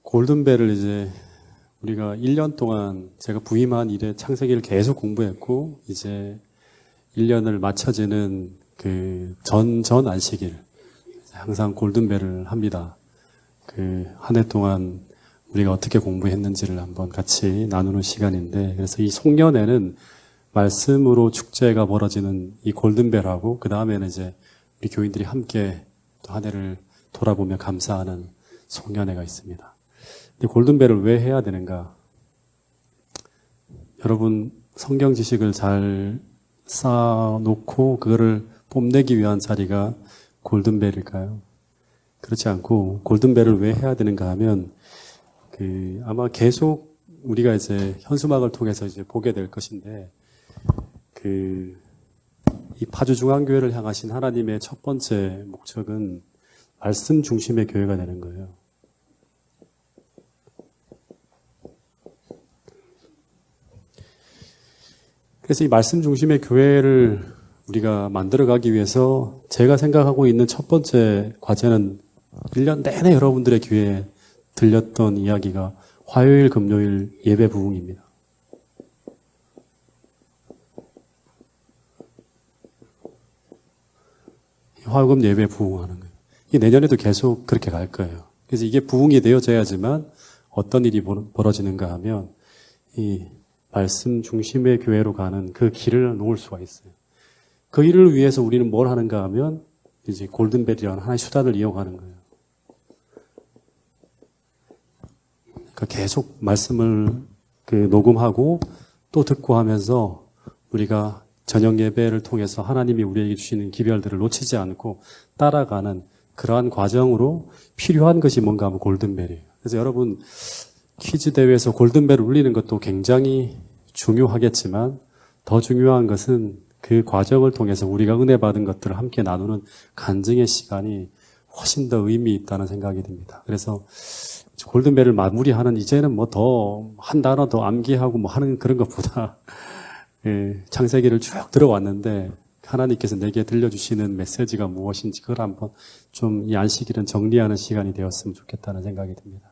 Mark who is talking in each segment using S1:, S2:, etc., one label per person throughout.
S1: 골든벨을 이제 우리가 1년 동안 제가 부임한 이래 창세기를 계속 공부했고, 이제 1년을 맞춰지는 그 전 안식일, 항상 골든벨을 합니다. 그 한 해 동안 우리가 어떻게 공부했는지를 한번 같이 나누는 시간인데, 그래서 이 송년회는 말씀으로 축제가 벌어지는 이 골든벨하고, 그 다음에는 이제 우리 교인들이 함께 또 한 해를 돌아보며 감사하는 송년회가 있습니다. 근데 골든벨을 왜 해야 되는가? 여러분, 성경 지식을 잘 쌓아놓고 그거를 뽐내기 위한 자리가 골든벨일까요? 그렇지 않고, 골든벨을 왜 해야 되는가 하면, 아마 계속 우리가 이제 현수막을 통해서 이제 보게 될 것인데, 이 파주중앙교회를 향하신 하나님의 첫 번째 목적은 말씀 중심의 교회가 되는 거예요. 그래서 이 말씀 중심의 교회를 우리가 만들어가기 위해서 제가 생각하고 있는 첫 번째 과제는 1년 내내 여러분들의 귀에 들렸던 이야기가 화요일, 금요일 예배 부흥입니다. 화요금 예배 부흥하는 거예요. 이 내년에도 계속 그렇게 갈 거예요. 그래서 이게 부흥이 되어져야지만 어떤 일이 벌어지는가 하면 이 말씀 중심의 교회로 가는 그 길을 놓을 수가 있어요. 그 일을 위해서 우리는 뭘 하는가 하면 이제 골든벨이라는 하나의 수단을 이용하는 거예요. 그러니까 계속 말씀을 녹음하고 또 듣고 하면서 우리가 저녁 예배를 통해서 하나님이 우리에게 주시는 기별들을 놓치지 않고 따라가는 그러한 과정으로 필요한 것이 뭔가 하면 골든벨이에요. 그래서 여러분, 퀴즈 대회에서 골든벨을 울리는 것도 굉장히 중요하겠지만 더 중요한 것은 그 과정을 통해서 우리가 은혜 받은 것들을 함께 나누는 간증의 시간이 훨씬 더 의미 있다는 생각이 듭니다. 그래서 골든벨을 마무리하는 이제는 뭐 더 한 단어 더 암기하고 뭐 하는 그런 것보다 창세기를 쭉 들어왔는데 하나님께서 내게 들려주시는 메시지가 무엇인지 그걸 한번 좀 이 안식일은 정리하는 시간이 되었으면 좋겠다는 생각이 듭니다.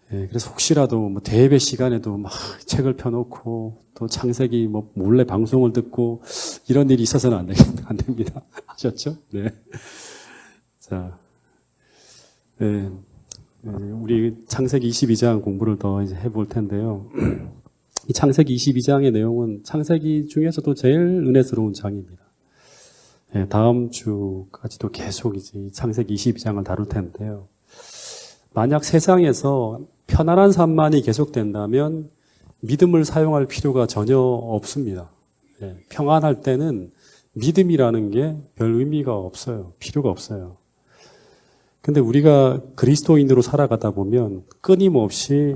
S1: 그래서 혹시라도 뭐 대예배 시간에도 막 책을 펴놓고 또 창세기 뭐 몰래 방송을 듣고 이런 일이 있어서는 안 됩니다. 아셨죠? 네. 자, 우리 창세기 22장 공부를 더 이제 해볼 텐데요. 이 창세기 22장의 내용은 창세기 중에서도 제일 은혜스러운 장입니다. 다음 주까지도 계속 이제 창세기 22장을 다룰 텐데요. 만약 세상에서 편안한 삶만이 계속된다면 믿음을 사용할 필요가 전혀 없습니다. 평안할 때는 믿음이라는 게 별 의미가 없어요. 필요가 없어요. 근데 우리가 그리스도인으로 살아가다 보면 끊임없이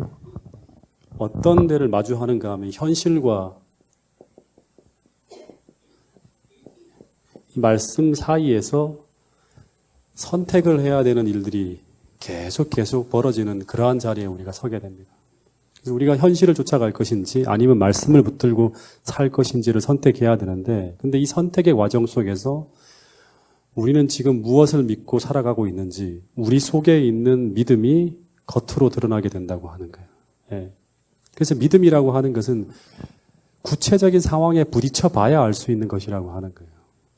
S1: 어떤 데를 마주하는가 하면 현실과 이 말씀 사이에서 선택을 해야 되는 일들이 계속 벌어지는 그러한 자리에 우리가 서게 됩니다. 그래서 우리가 현실을 쫓아갈 것인지 아니면 말씀을 붙들고 살 것인지를 선택해야 되는데, 근데 이 선택의 과정 속에서 우리는 지금 무엇을 믿고 살아가고 있는지 우리 속에 있는 믿음이 겉으로 드러나게 된다고 하는 거예요. 그래서 믿음이라고 하는 것은 구체적인 상황에 부딪혀 봐야 알 수 있는 것이라고 하는 거예요.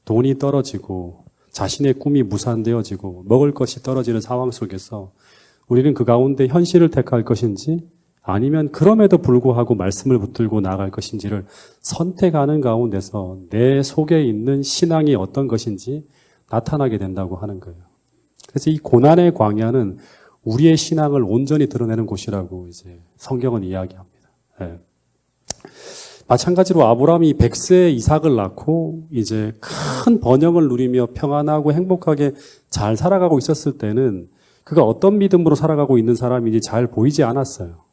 S1: 돈이 떨어지고 자신의 꿈이 무산되어지고 먹을 것이 떨어지는 상황 속에서 우리는 그 가운데 현실을 택할 것인지 아니면 그럼에도 불구하고 말씀을 붙들고 나아갈 것인지를 선택하는 가운데서 내 속에 있는 신앙이 어떤 것인지 나타나게 된다고 하는 거예요. 그래서 이 고난의 광야는 우리의 신앙을 온전히 드러내는 곳이라고 이제 성경은 이야기합니다. 마찬가지로 아브라함이 100세에 이삭을 낳고 이제 큰 번영을 누리며 평안하고 행복하게 잘 살아가고 있었을 때는 그가 어떤 믿음으로 살아가고 있는 사람인지 잘 보이지 않았어요.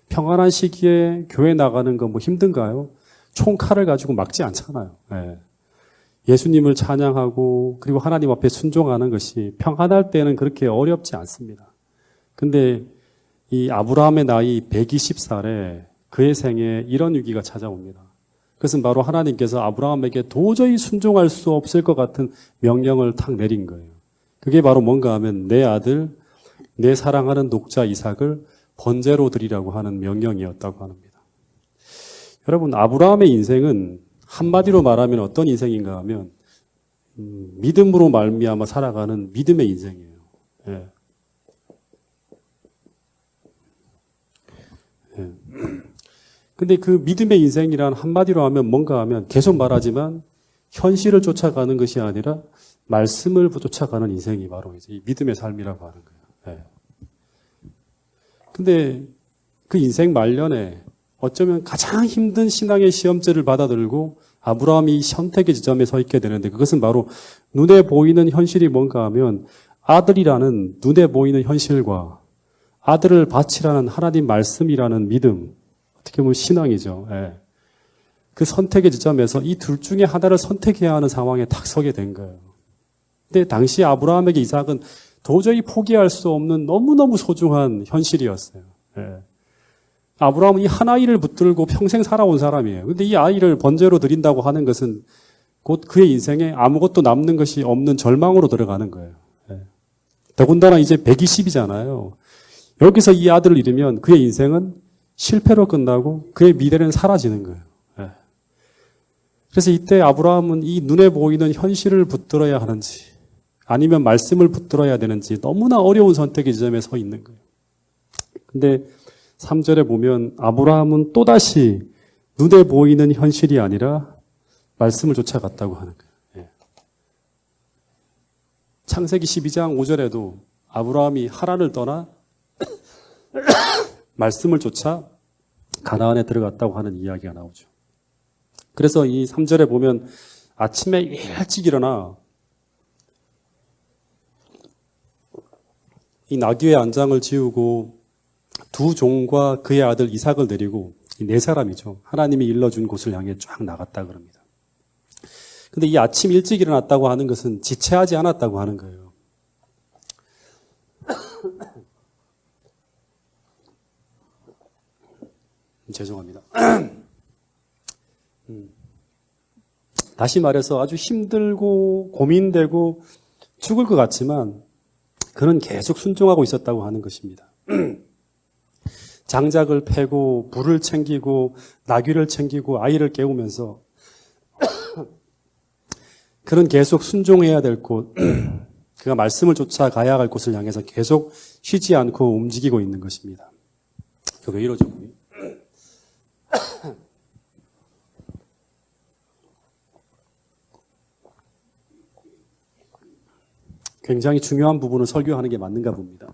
S1: 평안한 시기에 교회 나가는 거 뭐 힘든가요? 총칼을 가지고 막지 않잖아요. 예수님을 찬양하고 그리고 하나님 앞에 순종하는 것이 평안할 때는 그렇게 어렵지 않습니다. 근데 이 아브라함의 나이 120살에 그의 생에 이런 위기가 찾아옵니다. 그것은 바로 하나님께서 아브라함에게 도저히 순종할 수 없을 것 같은 명령을 탁 내린 거예요. 그게 바로 뭔가 하면 내 아들 내 사랑하는 독자 이삭을 번제로 드리라고 하는 명령이었다고 합니다. 여러분, 아브라함의 인생은 한마디로 말하면 어떤 인생인가 하면 믿음으로 말미암아 살아가는 믿음의 인생이에요. 예. 예. 근데 그 믿음의 인생이란 한마디로 하면 뭔가 하면 계속 말하지만 현실을 쫓아가는 것이 아니라 말씀을 쫓아가는 인생이 바로 이제 이 믿음의 삶이라고 하는 거예요. 예. 근데 그 인생 말년에 어쩌면 가장 힘든 신앙의 시험제를 받아들고 아브라함이 선택의 지점에 서 있게 되는데 그것은 바로 눈에 보이는 현실이 뭔가 하면 아들이라는 눈에 보이는 현실과 아들을 바치라는 하나님 말씀이라는 믿음, 어떻게 보면 신앙이죠. 예. 그 선택의 지점에서 이 둘 중에 하나를 선택해야 하는 상황에 딱 서게 된 거예요. 근데 당시 아브라함에게 이삭은 도저히 포기할 수 없는 너무너무 소중한 현실이었어요. 예. 아브라함은 이 한 아이를 붙들고 평생 살아온 사람이에요. 근데 이 아이를 번제로 드린다고 하는 것은 곧 그의 인생에 아무것도 남는 것이 없는 절망으로 들어가는 거예요. 예. 더군다나 이제 120이잖아요. 여기서 이 아들을 잃으면 그의 인생은 실패로 끝나고 그의 미래는 사라지는 거예요. 예. 그래서 이때 아브라함은 이 눈에 보이는 현실을 붙들어야 하는지 아니면 말씀을 붙들어야 되는지 너무나 어려운 선택의 지점에 서 있는 거예요. 근데 3절에 보면 아브라함은 또다시 눈에 보이는 현실이 아니라 말씀을 쫓아갔다고 하는 거예요. 예. 창세기 12장 5절에도 아브라함이 하란을 떠나 말씀을 쫓아 가나안에 들어갔다고 하는 이야기가 나오죠. 그래서 이 3절에 보면 아침에 일찍 일어나 이 나귀의 안장을 지우고 두 종과 그의 아들 이삭을 데리고 이 네 사람이죠. 하나님이 일러준 곳을 향해 쫙 나갔다 그럽니다. 근데 이 아침 일찍 일어났다고 하는 것은 지체하지 않았다고 하는 거예요. 죄송합니다. 다시 말해서 아주 힘들고 고민되고 죽을 것 같지만 그는 계속 순종하고 있었다고 하는 것입니다. 장작을 패고 불을 챙기고 나귀를 챙기고 아이를 깨우면서 그는 계속 순종해야 될 곳, 그가 말씀을 쫓아가야 할 곳을 향해서 계속 쉬지 않고 움직이고 있는 것입니다. 왜 이러죠? 굉장히 중요한 부분을 설교하는 게 맞는가 봅니다.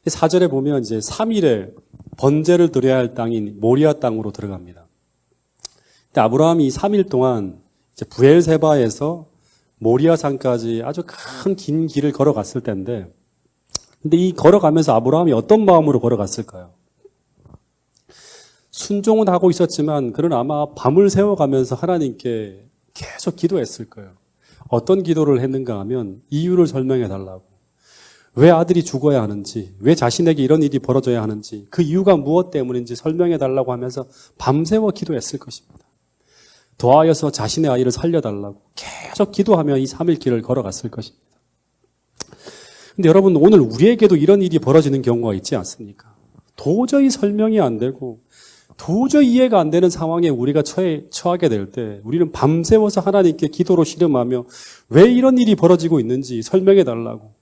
S1: 4절에 보면 이제 3일에 번제를 드려야 할 땅인 모리아 땅으로 들어갑니다. 근데 아브라함이 3일 동안 이제 브엘세바에서 모리아 산까지 아주 큰 긴 길을 걸어갔을 텐데, 근데 이 걸어가면서 아브라함이 어떤 마음으로 걸어갔을까요? 순종은 하고 있었지만 그는 아마 밤을 새워가면서 하나님께 계속 기도했을 거예요. 어떤 기도를 했는가 하면 이유를 설명해 달라고. 왜 아들이 죽어야 하는지, 왜 자신에게 이런 일이 벌어져야 하는지, 그 이유가 무엇 때문인지 설명해 달라고 하면서 밤새워 기도했을 것입니다. 도하여서 자신의 아이를 살려달라고 계속 기도하며 이 3일 길을 걸어갔을 것입니다. 근데 여러분, 오늘 우리에게도 이런 일이 벌어지는 경우가 있지 않습니까? 도저히 설명이 안 되고 도저히 이해가 안 되는 상황에 우리가 처하게 될 때 우리는 밤새워서 하나님께 기도로 씨름하며 왜 이런 일이 벌어지고 있는지 설명해 달라고,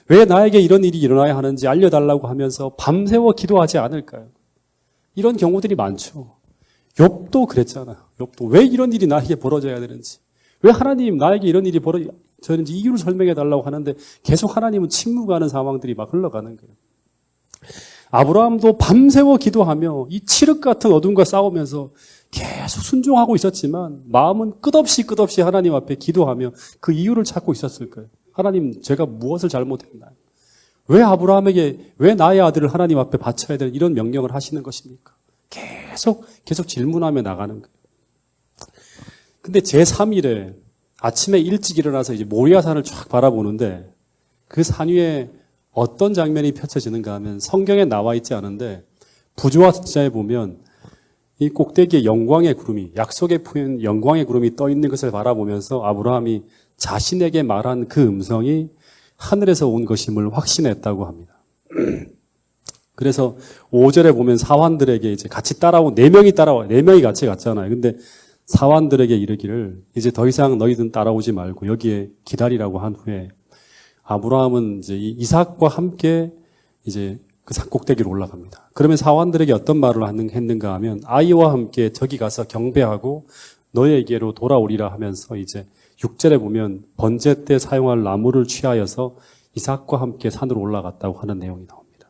S1: 왜 나에게 이런 일이 일어나야 하는지 알려달라고 하면서 밤새워 기도하지 않을까요? 이런 경우들이 많죠. 욥도 그랬잖아요. 욥도 왜 이런 일이 나에게 벌어져야 되는지, 왜 하나님 나에게 이런 일이 벌어졌는지 이유를 설명해 달라고 하는데 계속 하나님은 침묵하는 상황들이 막 흘러가는 거예요. 아브라함도 밤새워 기도하며 이 칠흑 같은 어둠과 싸우면서 계속 순종하고 있었지만 마음은 끝없이 하나님 앞에 기도하며 그 이유를 찾고 있었을 거예요. 하나님, 제가 무엇을 잘못했나요? 왜 아브라함에게, 왜 나의 아들을 하나님 앞에 바쳐야 될 이런 명령을 하시는 것입니까? 계속 질문하며 나가는 거예요. 근데 제3일에 아침에 일찍 일어나서 이제 모리아산을 쫙 바라보는데 그 산 위에 어떤 장면이 펼쳐지는가 하면 성경에 나와 있지 않은데 부조화 숫자에 보면 이 꼭대기에 영광의 구름이, 약속의 푸인 영광의 구름이 떠 있는 것을 바라보면서 아브라함이 자신에게 말한 그 음성이 하늘에서 온 것임을 확신했다고 합니다. 그래서 5절에 보면 사환들에게 이제 같이 따라오고 4명이 따라와요. 4명이 같이 갔잖아요. 근데 사환들에게 이르기를 이제 더 이상 너희들은 따라오지 말고 여기에 기다리라고 한 후에 아브라함은 이제 이삭과 함께 이제 그 산꼭대기로 올라갑니다. 그러면 사환들에게 어떤 말을 했는가 하면 아이와 함께 저기 가서 경배하고 너에게로 돌아오리라 하면서 이제 6절에 보면 번제 때 사용할 나무를 취하여서 이삭과 함께 산으로 올라갔다고 하는 내용이 나옵니다.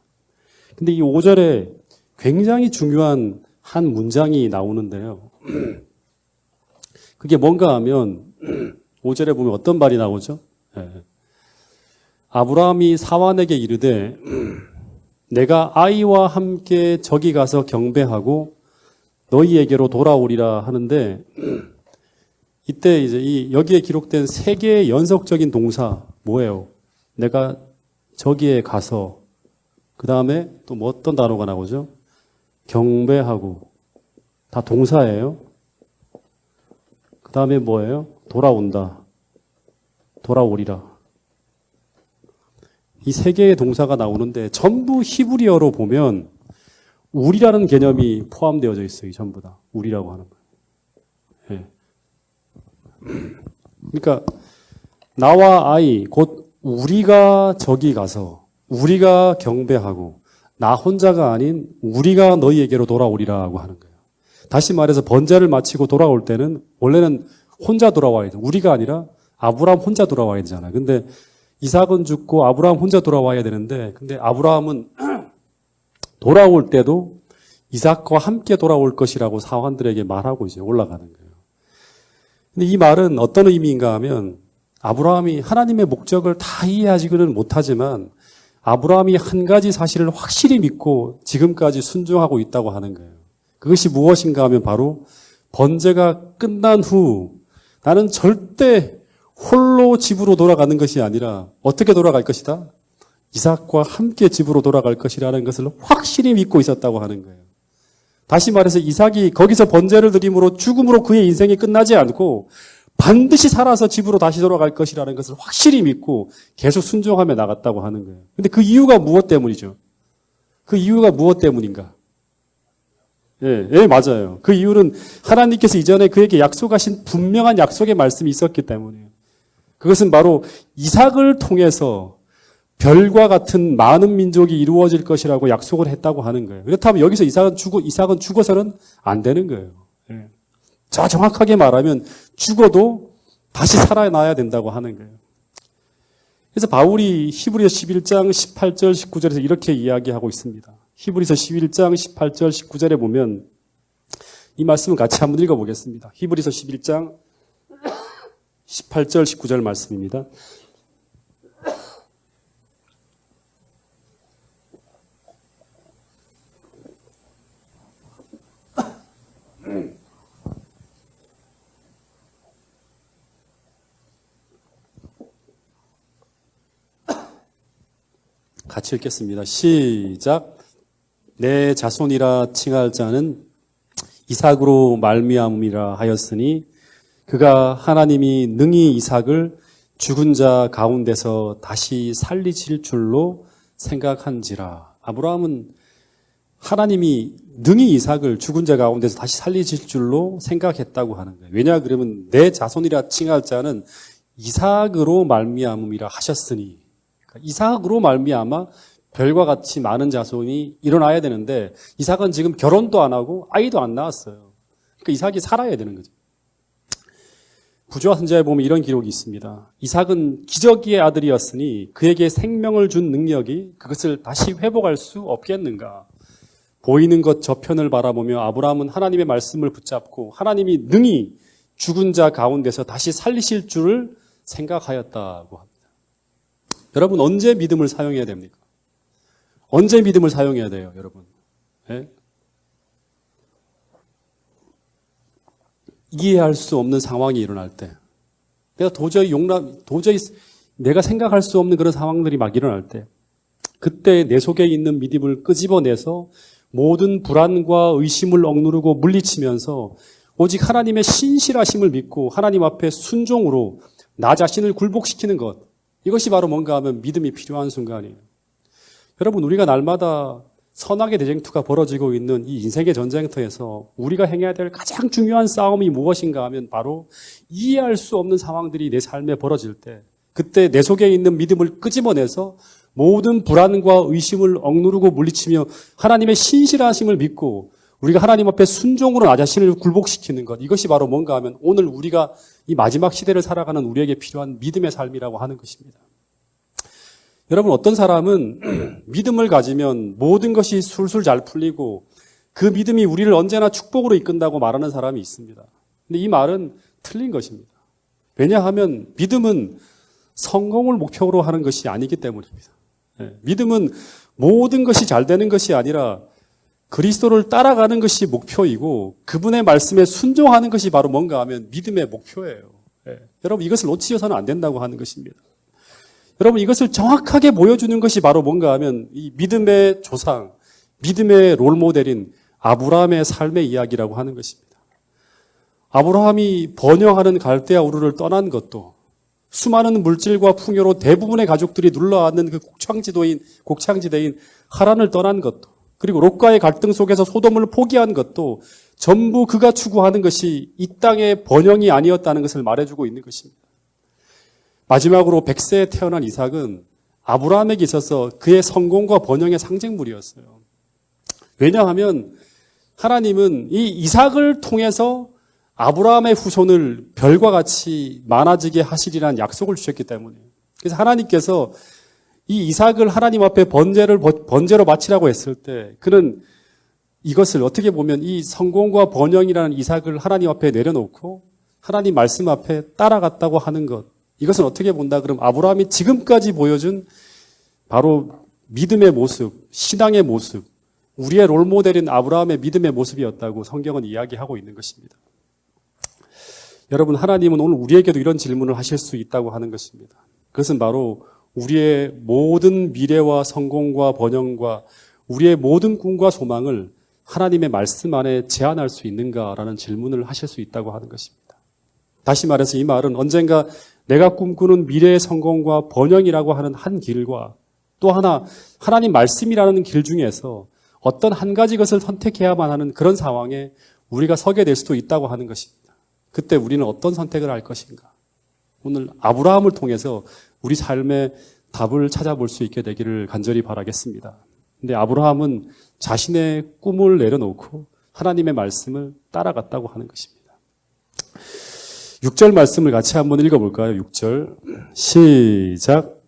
S1: 근데 이 5절에 굉장히 중요한 한 문장이 나오는데요. 그게 뭔가 하면 5절에 보면 어떤 말이 나오죠? 네. 아브라함이 사환에게 이르되 내가 아이와 함께 저기 가서 경배하고 너희에게로 돌아오리라 하는데 이때 이제 여기에 기록된 3개의 연속적인 동사 뭐예요? 내가 저기에 가서 그 다음에 또 뭐 어떤 단어가 나오죠? 경배하고 다 동사예요. 그 다음에 뭐예요? 돌아온다. 돌아오리라. 이 3개의 동사가 나오는데 전부 히브리어로 보면 우리라는 개념이 포함되어져 있어요. 전부 다. 우리라고 하는 거예요. 네. 그러니까 나와 아이 곧 우리가 저기 가서 우리가 경배하고 나 혼자가 아닌 우리가 너희에게로 돌아오리라고 하는 거예요. 다시 말해서 번제를 마치고 돌아올 때는 원래는 혼자 돌아와야 돼. 우리가 아니라 아브라함 혼자 돌아와야 되잖아요. 근데 이삭은 죽고 아브라함 혼자 돌아와야 되는데 근데 아브라함은 돌아올 때도 이삭과 함께 돌아올 것이라고 사환들에게 말하고 이제 올라가는 거예요. 근데 이 말은 어떤 의미인가 하면 아브라함이 하나님의 목적을 다 이해하지는 못하지만 아브라함이 한 가지 사실을 확실히 믿고 지금까지 순종하고 있다고 하는 거예요. 그것이 무엇인가 하면 바로 번제가 끝난 후 나는 절대 홀로 집으로 돌아가는 것이 아니라 어떻게 돌아갈 것이다? 이삭과 함께 집으로 돌아갈 것이라는 것을 확실히 믿고 있었다고 하는 거예요. 다시 말해서 이삭이 거기서 번제를 드림으로 죽음으로 그의 인생이 끝나지 않고 반드시 살아서 집으로 다시 돌아갈 것이라는 것을 확실히 믿고 계속 순종하며 나갔다고 하는 거예요. 근데 그 이유가 무엇 때문이죠? 그 이유가 무엇 때문인가? 예, 맞아요. 그 이유는 하나님께서 이전에 그에게 약속하신 분명한 약속의 말씀이 있었기 때문이에요. 그것은 바로 이삭을 통해서 별과 같은 많은 민족이 이루어질 것이라고 약속을 했다고 하는 거예요. 그렇다면 여기서 이삭은 죽어서는 안 되는 거예요. 예. 자, 정확하게 말하면 죽어도 다시 살아나야 된다고 하는 거예요. 그래서 바울이 히브리서 11장 18절 19절에서 이렇게 이야기하고 있습니다. 히브리서 11장 18절 19절에 보면 이 말씀을 같이 한번 읽어보겠습니다. 히브리서 11장 18절 19절 말씀입니다. 같이 읽겠습니다. 시작. 내 자손이라 칭할 자는 이삭으로 말미암음이라 하였으니 그가 하나님이 능히 이삭을 죽은 자 가운데서 다시 살리실 줄로 생각한지라. 아브라함은 하나님이 능히 이삭을 죽은 자 가운데서 다시 살리실 줄로 생각했다고 하는 거예요. 왜냐 그러면 내 자손이라 칭할 자는 이삭으로 말미암음이라 하셨으니 이삭으로 말미암아 별과 같이 많은 자손이 일어나야 되는데 이삭은 지금 결혼도 안 하고 아이도 안 낳았어요. 그러니까 이삭이 살아야 되는 거죠. 부조와 선지자에 보면 이런 기록이 있습니다. 이삭은 기저귀의 아들이었으니 그에게 생명을 준 능력이 그것을 다시 회복할 수 없겠는가. 보이는 것 저편을 바라보며 아브라함은 하나님의 말씀을 붙잡고 하나님이 능히 죽은 자 가운데서 다시 살리실 줄을 생각하였다고 합니다. 여러분 언제 믿음을 사용해야 됩니까? 언제 믿음을 사용해야 돼요, 여러분? 네? 이해할 수 없는 상황이 일어날 때, 도저히 내가 생각할 수 없는 그런 상황들이 막 일어날 때, 그때 내 속에 있는 믿음을 끄집어내서 모든 불안과 의심을 억누르고 물리치면서 오직 하나님의 신실하심을 믿고 하나님 앞에 순종으로 나 자신을 굴복시키는 것. 이것이 바로 뭔가 하면 믿음이 필요한 순간이에요. 여러분, 우리가 날마다 선악의 대쟁투가 벌어지고 있는 이 인생의 전쟁터에서 우리가 행해야 될 가장 중요한 싸움이 무엇인가 하면 바로 이해할 수 없는 상황들이 내 삶에 벌어질 때 그때 내 속에 있는 믿음을 끄집어내서 모든 불안과 의심을 억누르고 물리치며 하나님의 신실하심을 믿고 우리가 하나님 앞에 순종으로 나 자신을 굴복시키는 것. 이것이 바로 뭔가 하면 오늘 우리가 이 마지막 시대를 살아가는 우리에게 필요한 믿음의 삶이라고 하는 것입니다. 여러분, 어떤 사람은 믿음을 가지면 모든 것이 술술 잘 풀리고 그 믿음이 우리를 언제나 축복으로 이끈다고 말하는 사람이 있습니다. 근데 이 말은 틀린 것입니다. 왜냐하면 믿음은 성공을 목표로 하는 것이 아니기 때문입니다. 믿음은 모든 것이 잘 되는 것이 아니라 그리스도를 따라가는 것이 목표이고 그분의 말씀에 순종하는 것이 바로 뭔가 하면 믿음의 목표예요. 여러분, 이것을 놓치셔서는 안 된다고 하는 것입니다. 여러분, 이것을 정확하게 보여주는 것이 바로 뭔가 하면 이 믿음의 조상, 믿음의 롤모델인 아브라함의 삶의 이야기라고 하는 것입니다. 아브라함이 번영하는 갈대아 우르를 떠난 것도 수많은 물질과 풍요로 대부분의 가족들이 눌러앉는 그 곡창지대인 하란을 떠난 것도 그리고 롯과의 갈등 속에서 소돔을 포기한 것도 전부 그가 추구하는 것이 이 땅의 번영이 아니었다는 것을 말해주고 있는 것입니다. 마지막으로 100세에 태어난 이삭은 아브라함에게 있어서 그의 성공과 번영의 상징물이었어요. 왜냐하면 하나님은 이 이삭을 통해서 아브라함의 후손을 별과 같이 많아지게 하시리라는 약속을 주셨기 때문이에요. 그래서 하나님께서 이 이삭을 하나님 앞에 번제로 바치라고 했을 때 그는 이것을 어떻게 보면 이 성공과 번영이라는 이삭을 하나님 앞에 내려놓고 하나님 말씀 앞에 따라갔다고 하는 것. 이것은 어떻게 본다 그러면 아브라함이 지금까지 보여준 바로 믿음의 모습, 신앙의 모습, 우리의 롤모델인 아브라함의 믿음의 모습이었다고 성경은 이야기하고 있는 것입니다. 여러분, 하나님은 오늘 우리에게도 이런 질문을 하실 수 있다고 하는 것입니다. 그것은 바로 우리의 모든 미래와 성공과 번영과 우리의 모든 꿈과 소망을 하나님의 말씀 안에 제한할 수 있는가라는 질문을 하실 수 있다고 하는 것입니다. 다시 말해서 이 말은 언젠가 내가 꿈꾸는 미래의 성공과 번영이라고 하는 한 길과 또 하나 하나님 말씀이라는 길 중에서 어떤 한 가지 것을 선택해야만 하는 그런 상황에 우리가 서게 될 수도 있다고 하는 것입니다. 그때 우리는 어떤 선택을 할 것인가? 오늘 아브라함을 통해서 우리 삶의 답을 찾아볼 수 있게 되기를 간절히 바라겠습니다. 근데 아브라함은 자신의 꿈을 내려놓고 하나님의 말씀을 따라갔다고 하는 것입니다. 6절 말씀을 같이 한번 읽어볼까요? 6절 시작.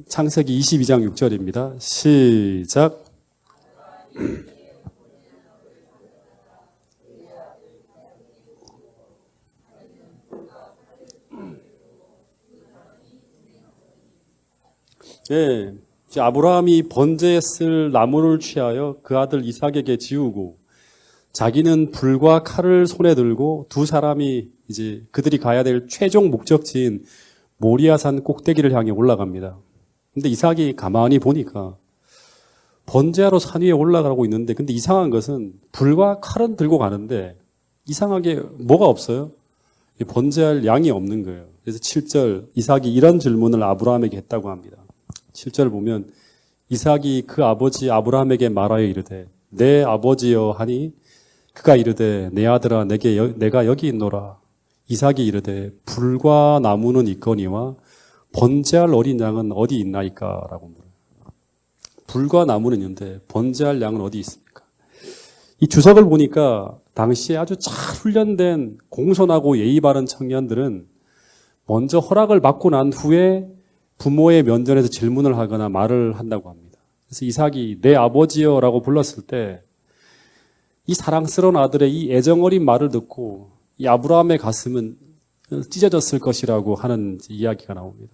S1: 창세기 22장 6절입니다. 시작. 예, 아브라함이 번제에 쓸 나무를 취하여 그 아들 이삭에게 지우고 자기는 불과 칼을 손에 들고 두 사람이 이제 그들이 가야 될 최종 목적지인 모리아산 꼭대기를 향해 올라갑니다. 근데 이삭이 가만히 보니까 번제하러 산 위에 올라가고 있는데 근데 이상한 것은 불과 칼은 들고 가는데 이상하게 뭐가 없어요? 번제할 양이 없는 거예요. 그래서 7절 이삭이 이런 질문을 아브라함에게 했다고 합니다. 7절 보면 이삭이 그 아버지 아브라함에게 말하여 이르되 내 아버지여 하니 그가 이르되 내 아들아 내가 여기 있노라. 이삭이 이르되 불과 나무는 있거니와 번제할 어린 양은 어디 있나이까? 라고 물어요. 불과 나무는 있는데 번제할 양은 어디 있습니까? 이 주석을 보니까 당시에 아주 잘 훈련된 공손하고 예의 바른 청년들은 먼저 허락을 받고 난 후에 부모의 면전에서 질문을 하거나 말을 한다고 합니다. 그래서 이삭이 내 아버지여라고 불렀을 때 이 사랑스러운 아들의 이 애정어린 말을 듣고 이 아브라함의 가슴은 찢어졌을 것이라고 하는 이야기가 나옵니다.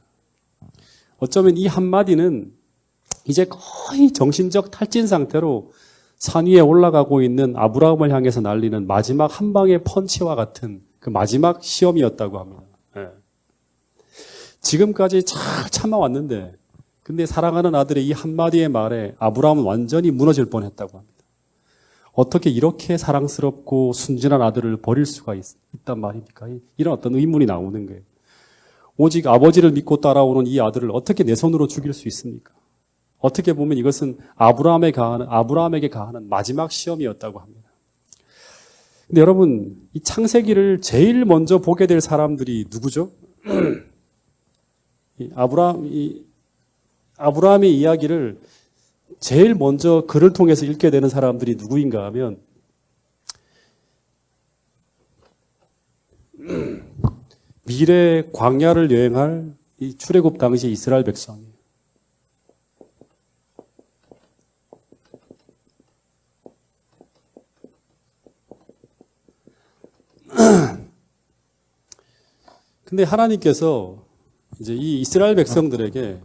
S1: 어쩌면 이 한마디는 이제 거의 정신적 탈진 상태로 산 위에 올라가고 있는 아브라함을 향해서 날리는 마지막 한 방의 펀치와 같은 그 마지막 시험이었다고 합니다. 네. 지금까지 잘 참아왔는데 근데 사랑하는 아들의 이 한마디의 말에 아브라함은 완전히 무너질 뻔했다고 합니다. 어떻게 이렇게 사랑스럽고 순진한 아들을 버릴 수가 있단 말입니까? 이런 어떤 의문이 나오는 거예요. 오직 아버지를 믿고 따라오는 이 아들을 어떻게 내 손으로 죽일 수 있습니까? 어떻게 보면 이것은 아브라함에게 가하는 마지막 시험이었다고 합니다. 근데 여러분, 이 창세기를 제일 먼저 보게 될 사람들이 누구죠? 아브라함의 이야기를 제일 먼저 그를 통해서 읽게 되는 사람들이 누구인가 하면 미래 광야를 여행할 이 출애굽 당시 이스라엘 백성이에요. 근데 하나님께서 이제 이 이스라엘 백성들에게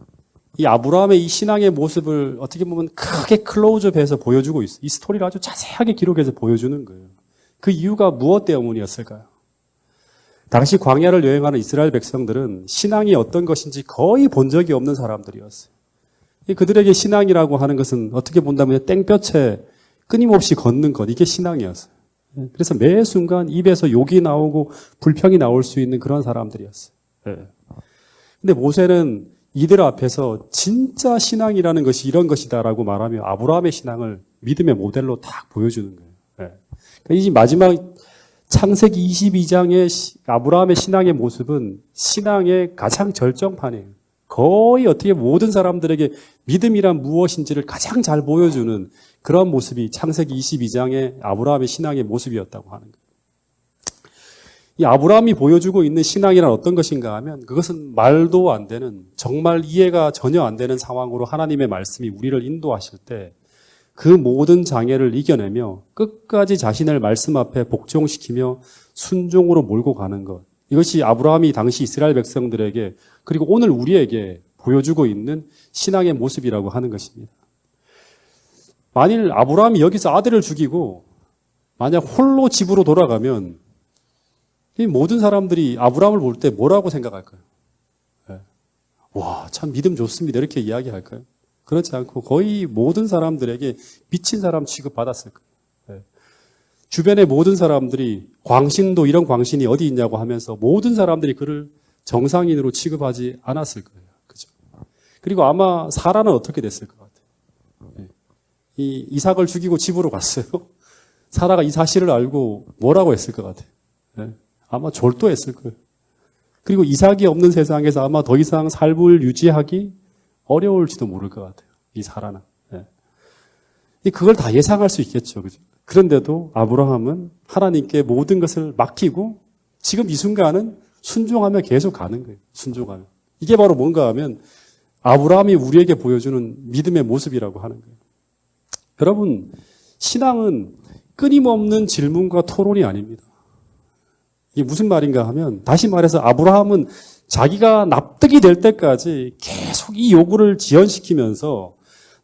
S1: 이 아브라함의 이 신앙의 모습을 어떻게 보면 크게 클로즈업해서 보여주고 있어요. 이 스토리를 아주 자세하게 기록해서 보여주는 거예요. 그 이유가 무엇 때문이었을까요? 당시 광야를 여행하는 이스라엘 백성들은 신앙이 어떤 것인지 거의 본 적이 없는 사람들이었어요. 그들에게 신앙이라고 하는 것은 어떻게 본다면 땡볕에 끊임없이 걷는 것, 이게 신앙이었어요. 그래서 매 순간 입에서 욕이 나오고 불평이 나올 수 있는 그런 사람들이었어요. 근데 모세는 이들 앞에서 진짜 신앙이라는 것이 이런 것이다라고 말하며 아브라함의 신앙을 믿음의 모델로 딱 보여주는 거예요. 그러니까 이 마지막 창세기 22장의 아브라함의 신앙의 모습은 신앙의 가장 절정판이에요. 거의 어떻게 모든 사람들에게 믿음이란 무엇인지를 가장 잘 보여주는 그런 모습이 창세기 22장의 아브라함의 신앙의 모습이었다고 하는 거예요. 이 아브라함이 보여주고 있는 신앙이란 어떤 것인가 하면 그것은 말도 안 되는, 정말 이해가 전혀 안 되는 상황으로 하나님의 말씀이 우리를 인도하실 때 그 모든 장애를 이겨내며 끝까지 자신을 말씀 앞에 복종시키며 순종으로 몰고 가는 것. 이것이 아브라함이 당시 이스라엘 백성들에게 그리고 오늘 우리에게 보여주고 있는 신앙의 모습이라고 하는 것입니다. 만일 아브라함이 여기서 아들을 죽이고 만약 홀로 집으로 돌아가면 이 모든 사람들이 아브라함을 볼 때 뭐라고 생각할까요? 와, 참 믿음 좋습니다. 이렇게 이야기할까요? 그렇지 않고 거의 모든 사람들에게 미친 사람 취급받았을 거예요. 주변의 모든 사람들이 광신도 이런 광신이 어디 있냐고 하면서 모든 사람들이 그를 정상인으로 취급하지 않았을 거예요. 그죠? 그리고 아마 사라는 어떻게 됐을 것 같아요? 이 이삭을 죽이고 집으로 갔어요. 사라가 이 사실을 알고 뭐라고 했을 것 같아요? 아마 졸도했을 거예요. 그리고 이삭이 없는 세상에서 아마 더 이상 삶을 유지하기 어려울지도 모를 것 같아요. 이 사라는. 그걸 다 예상할 수 있겠죠. 그죠? 그런데도 아브라함은 하나님께 모든 것을 맡기고 지금 이 순간은 순종하며 계속 가는 거예요. 순종하며. 이게 바로 뭔가 하면 아브라함이 우리에게 보여주는 믿음의 모습이라고 하는 거예요. 여러분, 신앙은 끊임없는 질문과 토론이 아닙니다. 이게 무슨 말인가 하면 다시 말해서 아브라함은 자기가 납득이 될 때까지 계속 이 요구를 지연시키면서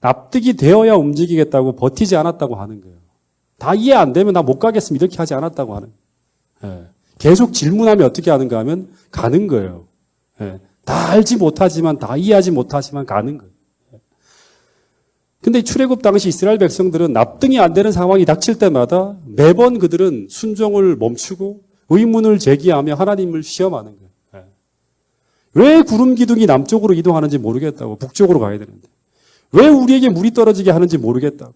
S1: 납득이 되어야 움직이겠다고 버티지 않았다고 하는 거예요. 다 이해 안 되면 나 못 가겠습니다. 이렇게 하지 않았다고 하는 거예요. 계속 질문하면 어떻게 하는가 하면 가는 거예요. 다 알지 못하지만 다 이해하지 못하지만 가는 거예요. 근데 출애굽 당시 이스라엘 백성들은 납득이 안 되는 상황이 닥칠 때마다 매번 그들은 순종을 멈추고 의문을 제기하며 하나님을 시험하는 거예요. 왜 구름 기둥이 남쪽으로 이동하는지 모르겠다고, 북쪽으로 가야 되는데. 왜 우리에게 물이 떨어지게 하는지 모르겠다고.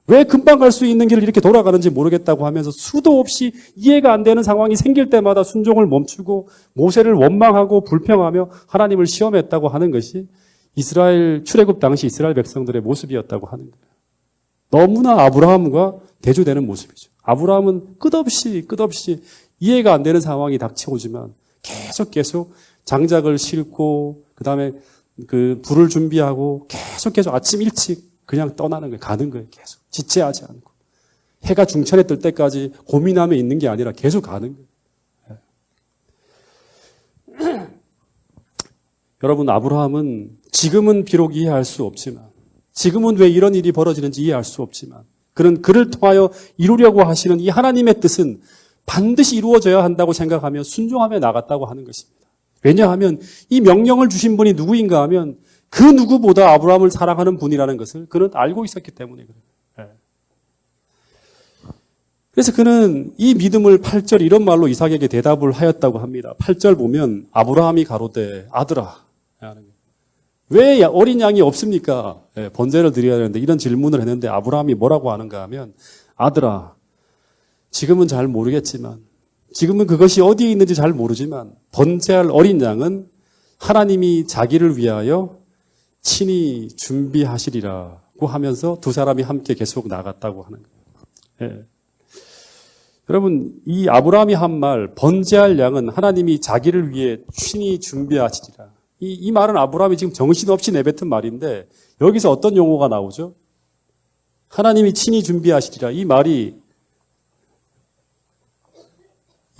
S1: 왜 금방 갈 수 있는 길을 이렇게 돌아가는지 모르겠다고 하면서 수도 없이 이해가 안 되는 상황이 생길 때마다 순종을 멈추고 모세를 원망하고 불평하며 하나님을 시험했다고 하는 것이 이스라엘 출애굽 당시 이스라엘 백성들의 모습이었다고 하는 거예요. 너무나 아브라함과 대조되는 모습이죠. 아브라함은 끝없이 이해가 안 되는 상황이 닥쳐오지만 계속 장작을 싣고 그다음에 그 불을 준비하고 계속 아침 일찍 그냥 떠나는 거예요. 가는 거예요. 계속 지체하지 않고 해가 중천에 뜰 때까지 고민하며 있는 게 아니라 계속 가는 거예요. 여러분, 아브라함은 지금은 비록 이해할 수 없지만, 지금은 왜 이런 일이 벌어지는지 이해할 수 없지만, 그를 통하여 이루려고 하시는 이 하나님의 뜻은 반드시 이루어져야 한다고 생각하며 순종하며 나갔다고 하는 것입니다. 왜냐하면 이 명령을 주신 분이 누구인가 하면 그 누구보다 아브라함을 사랑하는 분이라는 것을 그는 알고 있었기 때문에 그래요. 그래서 그는 이 믿음을 8절 이런 말로 이삭에게 대답을 하였다고 합니다. 8절 보면 아브라함이 가로되 아들아, 왜 어린 양이 없습니까? 번제를 드려야 되는데 이런 질문을 했는데 아브라함이 뭐라고 하는가 하면 아들아, 지금은 잘 모르겠지만 지금은 그것이 어디에 있는지 잘 모르지만 번제할 어린 양은 하나님이 자기를 위하여 친히 준비하시리라고 하면서 두 사람이 함께 계속 나갔다고 하는 거예요. 예. 여러분, 이 아브라함이 한 말, 번제할 양은 하나님이 자기를 위해 친히 준비하시리라. 이 말은 아브라함이 지금 정신없이 내뱉은 말인데 여기서 어떤 용어가 나오죠? 하나님이 친히 준비하시리라. 이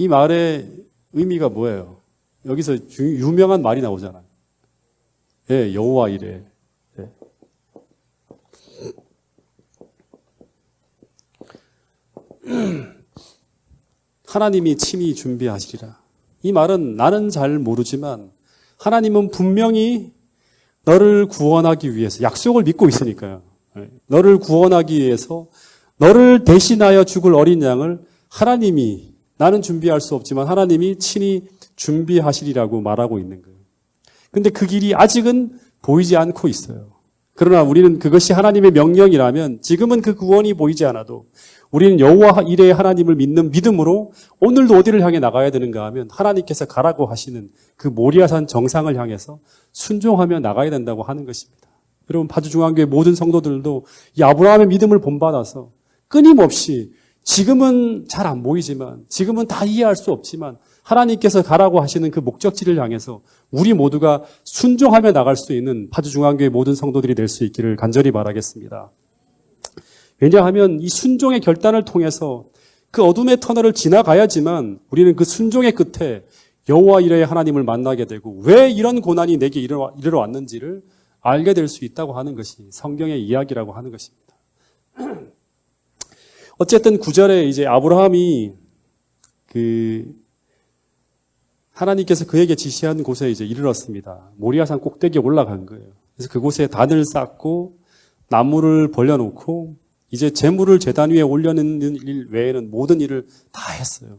S1: 말의 의미가 뭐예요? 여기서 유명한 말이 나오잖아요. 예, 여호와 이레. 예. 하나님이 친히 준비하시리라. 이 말은 나는 잘 모르지만 하나님은 분명히 너를 구원하기 위해서 약속을 믿고 있으니까요. 너를 구원하기 위해서 너를 대신하여 죽을 어린 양을 하나님이, 나는 준비할 수 없지만 하나님이 친히 준비하시리라고 말하고 있는 거예요. 근데 그 길이 아직은 보이지 않고 있어요. 그러나 우리는 그것이 하나님의 명령이라면 지금은 그 구원이 보이지 않아도 우리는 여호와 이레의 하나님을 믿는 믿음으로 오늘도 어디를 향해 나가야 되는가 하면 하나님께서 가라고 하시는 그 모리아산 정상을 향해서 순종하며 나가야 된다고 하는 것입니다. 여러분, 파주중앙교회 모든 성도들도 이 아브라함의 믿음을 본받아서 끊임없이 지금은 잘 안 보이지만 지금은 다 이해할 수 없지만 하나님께서 가라고 하시는 그 목적지를 향해서 우리 모두가 순종하며 나갈 수 있는 파주중앙교회 모든 성도들이 될 수 있기를 간절히 바라겠습니다. 왜냐하면 이 순종의 결단을 통해서 그 어둠의 터널을 지나가야지만 우리는 그 순종의 끝에 여호와 이레의 하나님을 만나게 되고 왜 이런 고난이 내게 이르러 왔는지를 알게 될 수 있다고 하는 것이 성경의 이야기라고 하는 것입니다. 어쨌든 9절에 이제 아브라함이 하나님께서 그에게 지시한 곳에 이제 이르렀습니다. 모리아산 꼭대기에 올라간 거예요. 그래서 그곳에 단을 쌓고 나무를 벌려놓고 이제 제물을 제단 위에 올려놓는 일 외에는 모든 일을 다 했어요.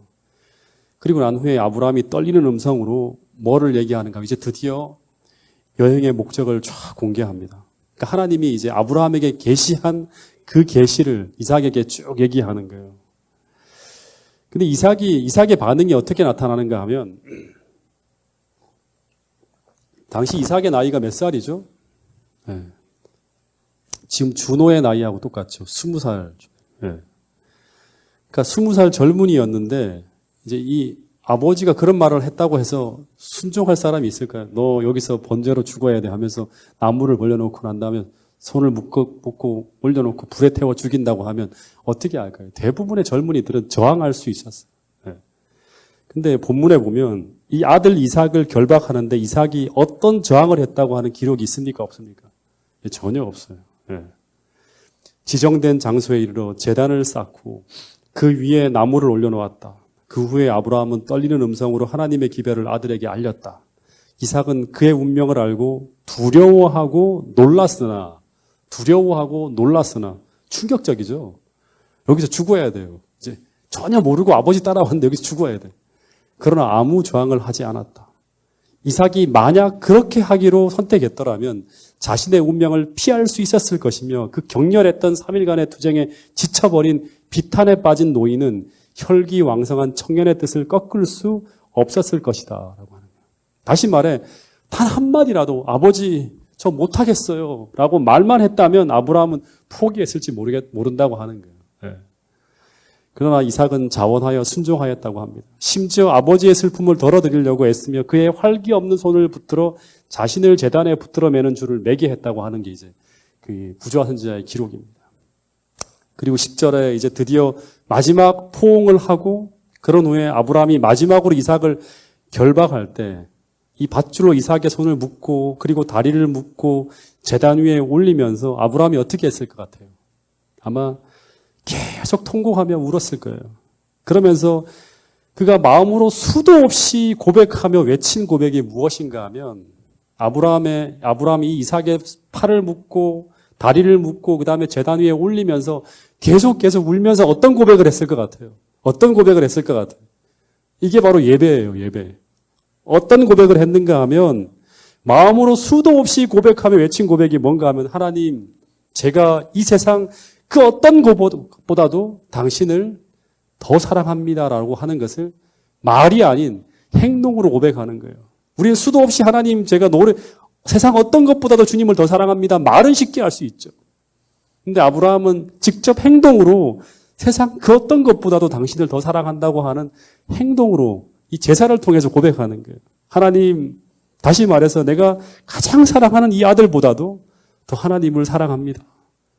S1: 그리고 난 후에 아브라함이 떨리는 음성으로 뭐를 얘기하는가? 이제 드디어 여행의 목적을 쫙 공개합니다. 그러니까 하나님이 이제 아브라함에게 계시한 그 계시를 이삭에게 쭉 얘기하는 거예요. 근데 이삭의 반응이 어떻게 나타나는가 하면 당시 이삭의 나이가 몇 살이죠? 네. 지금 준호의 나이하고 똑같죠. 20살. 네. 그러니까 20살 젊은이였는데 이제 이 아버지가 그런 말을 했다고 해서 순종할 사람이 있을까요? 너 여기서 번제로 죽어야 돼 하면서 나무를 벌려놓고 난 다음에 손을 묶고 올려놓고 불에 태워 죽인다고 하면 어떻게 할까요? 대부분의 젊은이들은 저항할 수 있었어요. 네. 근데 본문에 보면 이 아들 이삭을 결박하는데 이삭이 어떤 저항을 했다고 하는 기록이 있습니까? 없습니까? 네, 전혀 없어요. 네. 지정된 장소에 이르러 제단을 쌓고 그 위에 나무를 올려놓았다. 그 후에 아브라함은 떨리는 음성으로 하나님의 기별을 아들에게 알렸다. 이삭은 그의 운명을 알고 두려워하고 놀랐으나 충격적이죠. 여기서 죽어야 돼요. 이제 전혀 모르고 아버지 따라왔는데 여기서 죽어야 돼. 그러나 아무 저항을 하지 않았다. 이삭이 만약 그렇게 하기로 선택했더라면 자신의 운명을 피할 수 있었을 것이며 그 격렬했던 3일간의 투쟁에 지쳐버린 비탄에 빠진 노인은 혈기왕성한 청년의 뜻을 꺾을 수 없었을 것이다 라고 하는 거예요. 다시 말해 단 한마디라도 아버지 저 못하겠어요 라고 말만 했다면 아브라함은 포기했을지 모른다고 하는 거예요. 네. 그러나 이삭은 자원하여 순종하였다고 합니다. 심지어 아버지의 슬픔을 덜어드리려고 애쓰며 그의 활기 없는 손을 붙들어 자신을 제단에 붙들어 매는 줄을 매게 했다고 하는 게 이제 그 부조화 선지자의 기록입니다. 그리고 10절에 이제 드디어 마지막 포옹을 하고 그런 후에 아브라함이 마지막으로 이삭을 결박할 때 이 밧줄로 이삭의 손을 묶고 그리고 다리를 묶고 제단 위에 올리면서 아브라함이 어떻게 했을 것 같아요? 아마 계속 통곡하며 울었을 거예요. 그러면서 그가 마음으로 수도 없이 고백하며 외친 고백이 무엇인가 하면 아브라함이 이삭의 팔을 묶고 다리를 묶고 그 다음에 제단 위에 올리면서 계속 울면서 어떤 고백을 했을 것 같아요? 어떤 고백을 했을 것 같아요? 이게 바로 예배예요, 예배. 어떤 고백을 했는가 하면 마음으로 수도 없이 고백하며 외친 고백이 뭔가 하면 하나님, 제가 이 세상 그 어떤 것보다도 당신을 더 사랑합니다라고 하는 것을 말이 아닌 행동으로 고백하는 거예요. 우리는 수도 없이 하나님, 제가 세상 어떤 것보다도 주님을 더 사랑합니다. 말은 쉽게 할 수 있죠. 근데 아브라함은 직접 행동으로 세상 그 어떤 것보다도 당신을 더 사랑한다고 하는 행동으로 이 제사를 통해서 고백하는 거예요. 하나님, 다시 말해서 내가 가장 사랑하는 이 아들보다도 더 하나님을 사랑합니다.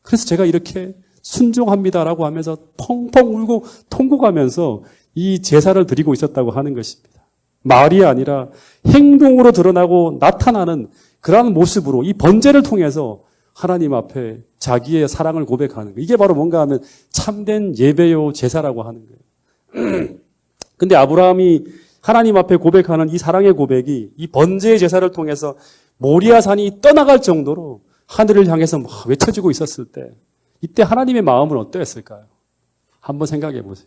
S1: 그래서 제가 이렇게 순종합니다라고 하면서 펑펑 울고 통곡하면서 이 제사를 드리고 있었다고 하는 것입니다. 말이 아니라 행동으로 드러나고 나타나는 그러한 모습으로 이 번제를 통해서 하나님 앞에 자기의 사랑을 고백하는 거예요. 이게 바로 뭔가 하면 참된 예배요 제사라고 하는 거예요. 근데 아브라함이 하나님 앞에 고백하는 이 사랑의 고백이 이 번제의 제사를 통해서 모리아산이 떠나갈 정도로 하늘을 향해서 막 외쳐지고 있었을 때 이때 하나님의 마음은 어떠했을까요? 한번 생각해 보세요.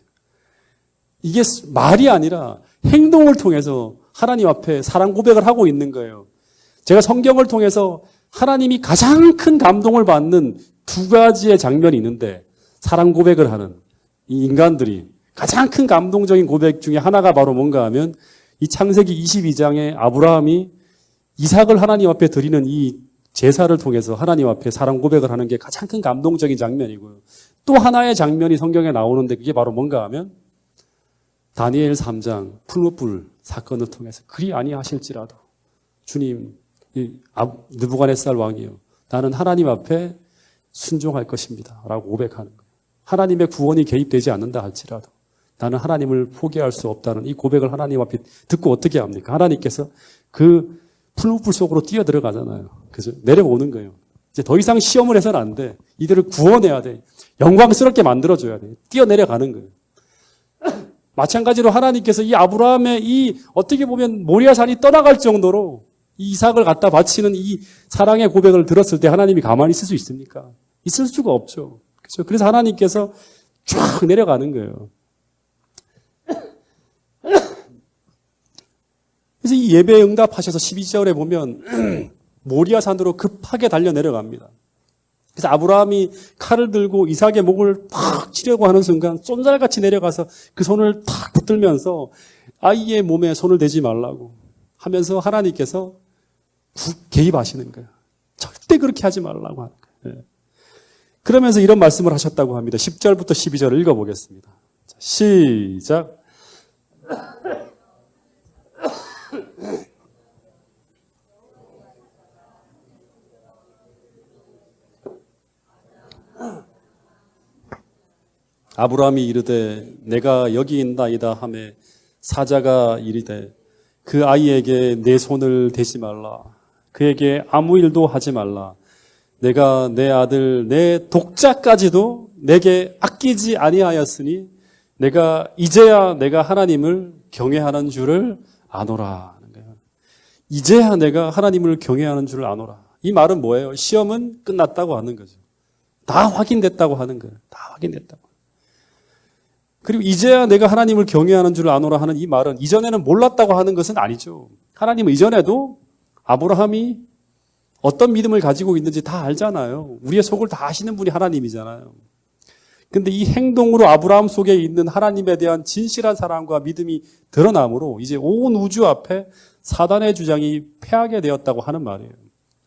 S1: 이게 말이 아니라 행동을 통해서 하나님 앞에 사랑 고백을 하고 있는 거예요. 제가 성경을 통해서 하나님이 가장 큰 감동을 받는 두 가지의 장면이 있는데 사랑 고백을 하는 이 인간들이 가장 큰 감동적인 고백 중에 하나가 바로 뭔가 하면 이 창세기 22장에 아브라함이 이삭을 하나님 앞에 드리는 이 제사를 통해서 하나님 앞에 사랑 고백을 하는 게 가장 큰 감동적인 장면이고요. 또 하나의 장면이 성경에 나오는데 그게 바로 뭔가 하면 다니엘 3장 풀무불 사건을 통해서 그리 아니하실지라도 주님, 느부갓네살 왕이요, 나는 하나님 앞에 순종할 것입니다 라고 고백하는 거예요. 하나님의 구원이 개입되지 않는다 할지라도 나는 하나님을 포기할 수 없다는 이 고백을 하나님 앞에 듣고 어떻게 합니까? 하나님께서 그 풀무불 속으로 뛰어 들어가잖아요. 그래서 내려오는 거예요. 이제 더 이상 시험을 해서는 안 돼. 이들을 구원해야 돼. 영광스럽게 만들어줘야 돼. 뛰어내려가는 거예요. 마찬가지로 하나님께서 이 아브라함의 이 어떻게 보면 모리아산이 떠나갈 정도로 이 이삭을 갖다 바치는 이 사랑의 고백을 들었을 때 하나님이 가만히 있을 수 있습니까? 있을 수가 없죠. 그렇죠? 그래서 하나님께서 쫙 내려가는 거예요. 그래서 이 예배에 응답하셔서 12절에 보면 모리아산으로 급하게 달려 내려갑니다. 그래서 아브라함이 칼을 들고 이삭의 목을 팍 치려고 하는 순간 쏜살같이 내려가서 그 손을 탁 붙들면서 아이의 몸에 손을 대지 말라고 하면서 하나님께서 개입하시는 거예요. 절대 그렇게 하지 말라고 하는 거예요. 그러면서 이런 말씀을 하셨다고 합니다. 10절부터 12절을 읽어보겠습니다. 자, 시작. 아브라함이 이르되 내가 여기 있나이다 하매 사자가 이르되 그 아이에게 내 손을 대지 말라. 그에게 아무 일도 하지 말라. 내가 내 아들 내 독자까지도 내게 아끼지 아니하였으니 내가 이제야 내가 하나님을 경외하는 줄을 아노라 하는 거예요. 이제야 내가 하나님을 경외하는 줄을 아노라. 이 말은 뭐예요? 시험은 끝났다고 하는 거죠. 다 확인됐다고 하는 거예요. 다 확인됐다고. 그리고 이제야 내가 하나님을 경외하는 줄을 아노라 하는 이 말은 이전에는 몰랐다고 하는 것은 아니죠. 하나님은 이전에도 아브라함이 어떤 믿음을 가지고 있는지 다 알잖아요. 우리의 속을 다 아시는 분이 하나님이잖아요. 근데 이 행동으로 아브라함 속에 있는 하나님에 대한 진실한 사랑과 믿음이 드러남으로 이제 온 우주 앞에 사단의 주장이 패하게 되었다고 하는 말이에요.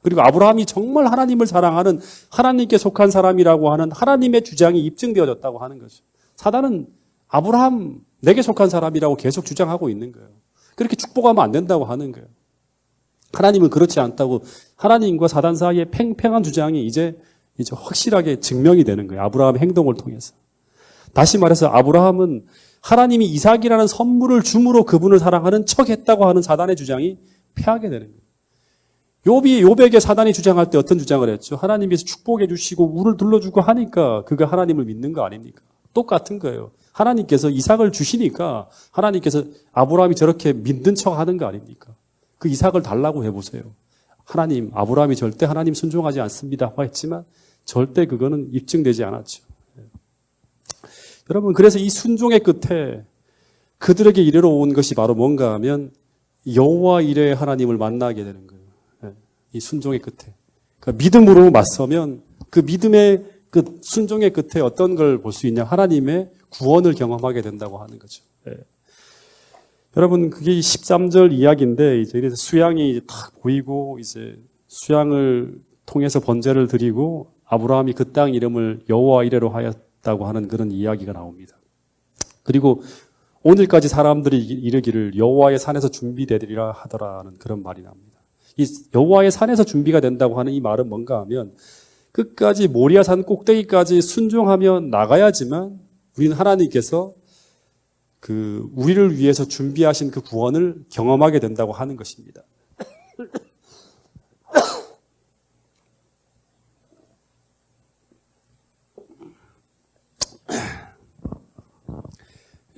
S1: 그리고 아브라함이 정말 하나님을 사랑하는 하나님께 속한 사람이라고 하는 하나님의 주장이 입증되어졌다고 하는 거죠. 사단은 아브라함 내게 속한 사람이라고 계속 주장하고 있는 거예요. 그렇게 축복하면 안 된다고 하는 거예요. 하나님은 그렇지 않다고 하나님과 사단 사이의 팽팽한 주장이 이제 확실하게 증명이 되는 거예요. 아브라함의 행동을 통해서. 다시 말해서 아브라함은 하나님이 이삭이라는 선물을 줌으로 그분을 사랑하는 척했다고 하는 사단의 주장이 패하게 되는 거예요. 욥에게 사단이 주장할 때 어떤 주장을 했죠? 하나님께서 축복해 주시고 우를 둘러주고 하니까 그가 하나님을 믿는 거 아닙니까? 똑같은 거예요. 하나님께서 이삭을 주시니까 하나님께서 아브라함이 저렇게 믿는 척 하는 거 아닙니까? 그 이삭을 달라고 해보세요. 하나님, 아브라함이 절대 하나님 순종하지 않습니다. 했지만 절대 그거는 입증되지 않았죠. 여러분, 그래서 이 순종의 끝에 그들에게 이르러온 것이 바로 뭔가 하면 여호와 이레의 하나님을 만나게 되는 거예요. 이 순종의 끝에. 그러니까 믿음으로 맞서면 그 믿음의 그 순종의 끝에 어떤 걸 볼 수 있냐? 하나님의 구원을 경험하게 된다고 하는 거죠. 여러분, 그게 13절 이야기인데, 이제 이래서 수양이 딱 보이고, 이제 수양을 통해서 번제를 드리고, 아브라함이 그 땅 이름을 여호와 이레로 하였다고 하는 그런 이야기가 나옵니다. 그리고 오늘까지 사람들이 이르기를 여호와의 산에서 준비되리라 하더라는 그런 말이 납니다. 이 여호와의 산에서 준비가 된다고 하는 이 말은 뭔가 하면 끝까지 모리아산 꼭대기까지 순종하며 나가야지만 우리는 하나님께서 그 우리를 위해서 준비하신 그 구원을 경험하게 된다고 하는 것입니다.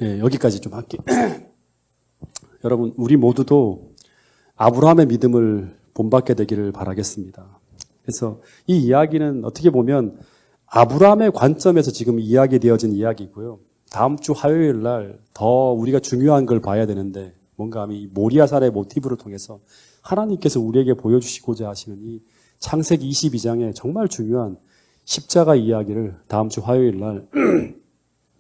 S1: 예, 여기까지 좀 할게요. 여러분, 우리 모두도 아브라함의 믿음을 본받게 되기를 바라겠습니다. 그래서 이 이야기는 어떻게 보면 아브라함의 관점에서 지금 이야기되어진 이야기고요. 다음 주 화요일 날 더 우리가 중요한 걸 봐야 되는데 뭔가 하면 이 모리아산의 모티브를 통해서 하나님께서 우리에게 보여주시고자 하시는 이 창세기 22장의 정말 중요한 십자가 이야기를 다음 주 화요일 날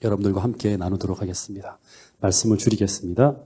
S1: 여러분들과 함께 나누도록 하겠습니다. 말씀을 줄이겠습니다.